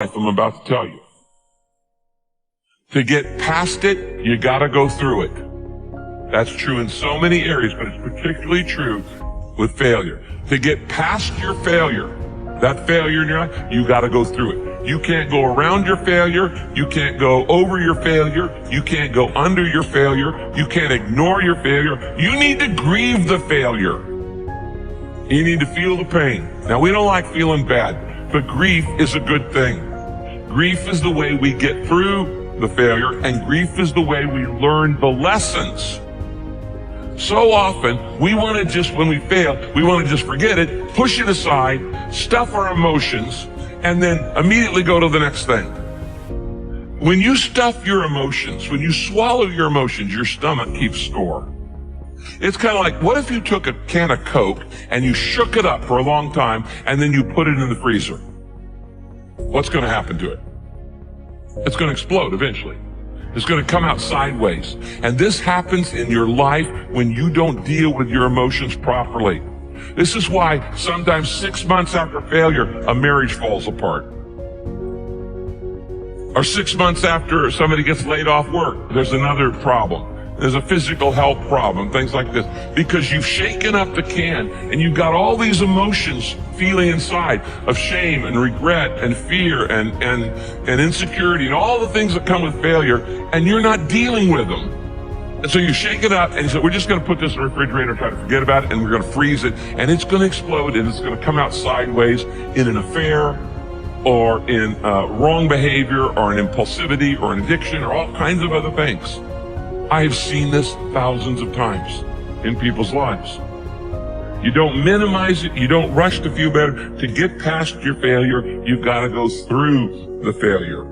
I'm about to tell you. To get past it, you gotta go through it. That's true in so many areas, but it's particularly true with failure. To get past your failure, that failure in your life, you gotta go through it. You can't go around your failure. You can't go over your failure. You can't go under your failure. You can't ignore your failure. You need to grieve the failure. You need to feel the pain. Now, we don't like feeling bad, but grief is a good thing. Grief is the way we get through the failure, and grief is the way we learn the lessons. So often, we want to just, when we fail, we want to just forget it, push it aside, stuff our emotions, and then immediately go to the next thing. When you stuff your emotions, when you swallow your emotions, your stomach keeps score. It's kind of like, what if you took a can of Coke and you shook it up for a long time and then you put it in the freezer? What's going to happen to it? It's going to explode eventually. It's going to come out sideways. And this happens in your life when you don't deal with your emotions properly. This is why sometimes 6 months after failure, a marriage falls apart. Or 6 months after somebody gets laid off work, there's another problem. There's a physical health problem, things like this. Because you've shaken up the can and you've got all these emotions feeling inside of shame and regret and fear and insecurity and all the things that come with failure, and you're not dealing with them. And so you shake it up and you say, we're just going to put this in the refrigerator, try to forget about it, and we're going to freeze it, and it's going to explode, and it's going to come out sideways in an affair or in wrong behavior or an impulsivity or an addiction or all kinds of other things. I have seen this thousands of times in people's lives. You don't minimize it. You don't rush to feel better. To get past your failure, you've got to go through the failure.